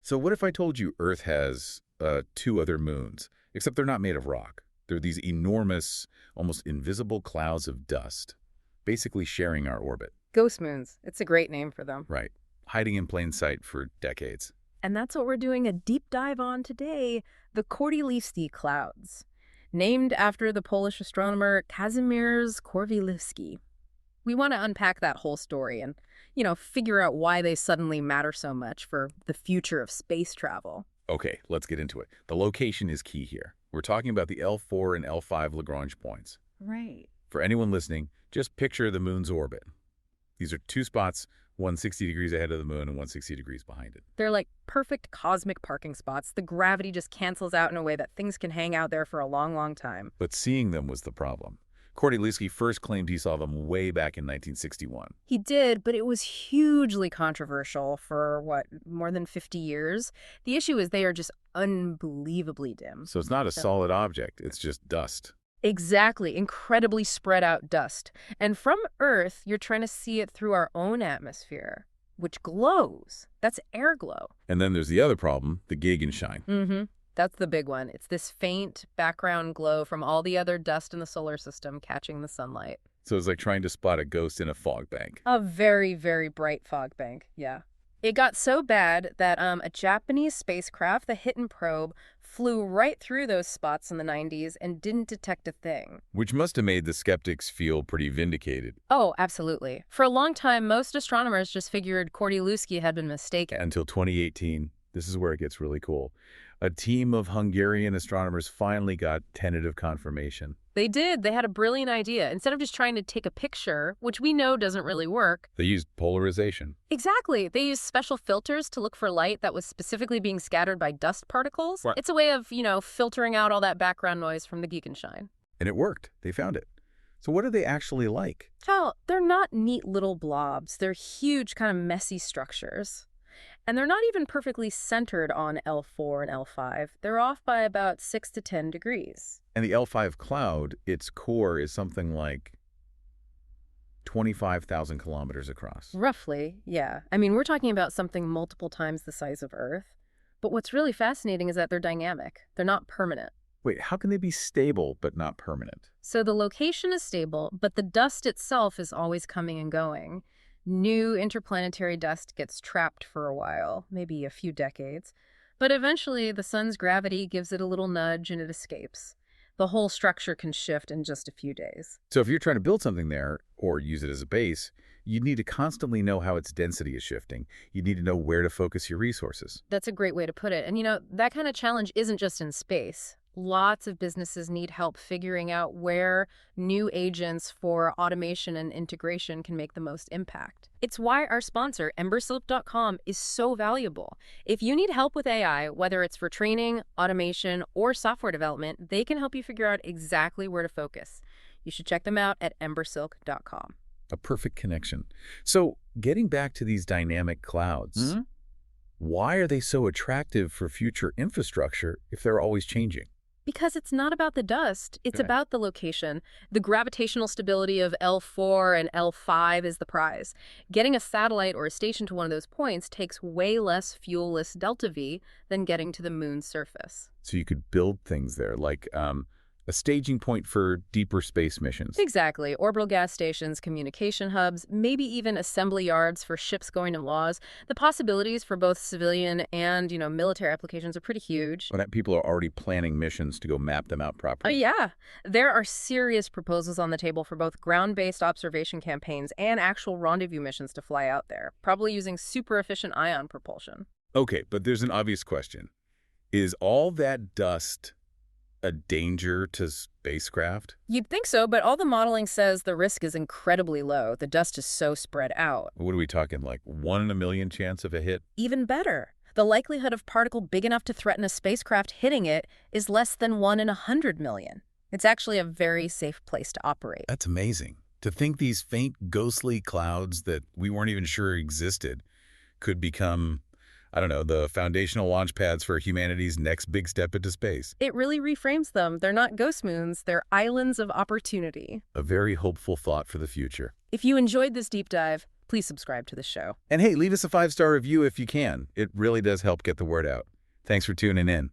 So what if I told you Earth has two other moons, except they're not made of rock? They're these enormous, almost invisible clouds of dust, basically sharing our orbit. Ghost moons. It's a great name for them. Right. Hiding in plain sight for decades. And that's what we're doing a deep dive on today, the Kordylewski clouds, named after the Polish astronomer Kazimierz Kordylewski. We want to unpack that whole story and, figure out why they suddenly matter so much for the future of space travel. Okay, let's get into it. The location is key here. We're talking about the L4 and L5 Lagrange points. Right. For anyone listening, just picture the moon's orbit. These are two spots, 160 degrees ahead of the moon and 160 degrees behind it. They're like perfect cosmic parking spots. The gravity just cancels out in a way that things can hang out there for a long, long time. But seeing them was the problem. Kordylewski first claimed he saw them way back in 1961. He did, but it was hugely controversial for, more than 50 years? The issue is they are just unbelievably dim. So it's not a solid object, it's just dust. Exactly. Incredibly spread out dust. And from Earth, you're trying to see it through our own atmosphere, which glows. That's air glow. And then there's the other problem, the Gegenschein. Mm-hmm. That's the big one. It's this faint background glow from all the other dust in the solar system catching the sunlight. So it's like trying to spot a ghost in a fog bank. A very, very bright fog bank, yeah. It got so bad that a Japanese spacecraft, the Hitten probe, flew right through those spots in the 90s and didn't detect a thing. Which must have made the skeptics feel pretty vindicated. Oh, absolutely. For a long time, most astronomers just figured Kordylewski had been mistaken. Until 2018, this is where it gets really cool. A team of Hungarian astronomers finally got tentative confirmation. They did. They had a brilliant idea. Instead of just trying to take a picture, which we know doesn't really work. They used polarization. Exactly. They used special filters to look for light that was specifically being scattered by dust particles. Right. It's a way of, filtering out all that background noise from the Gegenschein. And it worked. They found it. So what are they actually like? Hell, they're not neat little blobs. They're huge, kind of messy structures. And they're not even perfectly centered on L4 and L5. They're off by about 6 to 10 degrees. And the L5 cloud, its core is something like 25,000 kilometers across. Roughly, yeah. I mean, we're talking about something multiple times the size of Earth. But what's really fascinating is that they're dynamic. They're not permanent. Wait, how can they be stable but not permanent? So the location is stable, but the dust itself is always coming and going. New interplanetary dust gets trapped for a while, maybe a few decades. But eventually, the sun's gravity gives it a little nudge and it escapes. The whole structure can shift in just a few days. So if you're trying to build something there, or use it as a base, you need to constantly know how its density is shifting. You need to know where to focus your resources. That's a great way to put it. And that kind of challenge isn't just in space. Lots of businesses need help figuring out where new agents for automation and integration can make the most impact. It's why our sponsor, embersilk.com, is so valuable. If you need help with AI, whether it's for training, automation, or software development, they can help you figure out exactly where to focus. You should check them out at embersilk.com. A perfect connection. So getting back to these dynamic clouds, why are they so attractive for future infrastructure if they're always changing? Because it's not about the dust, it's Okay. about the location. The gravitational stability of L4 and L5 is the prize. Getting a satellite or a station to one of those points takes way less fuel-less delta V than getting to the moon's surface. So you could build things there, like a staging point for deeper space missions. Exactly. Orbital gas stations, communication hubs, maybe even assembly yards for ships going to Mars. The possibilities for both civilian and, military applications are pretty huge. But people are already planning missions to go map them out Oh, properly. yeah. There are serious proposals on the table for both ground-based observation campaigns and actual rendezvous missions to fly out there, probably using super efficient ion propulsion. Okay, but there's an obvious question. Is all that dust a danger to spacecraft? You'd think so, but all the modeling says the risk is incredibly low. The dust is so spread out. What are we talking, like 1 in a million chance of a hit? Even better, the likelihood of particle big enough to threaten a spacecraft hitting it is less than 1 in 100 million. It's actually a very safe place to operate. That's amazing. To think these faint, ghostly clouds that we weren't even sure existed could become, the foundational launch pads for humanity's next big step into space. It really reframes them. They're not ghost moons, they're islands of opportunity. A very hopeful thought for the future. If you enjoyed this deep dive, please subscribe to the show. And hey, leave us a 5-star review if you can. It really does help get the word out. Thanks for tuning in.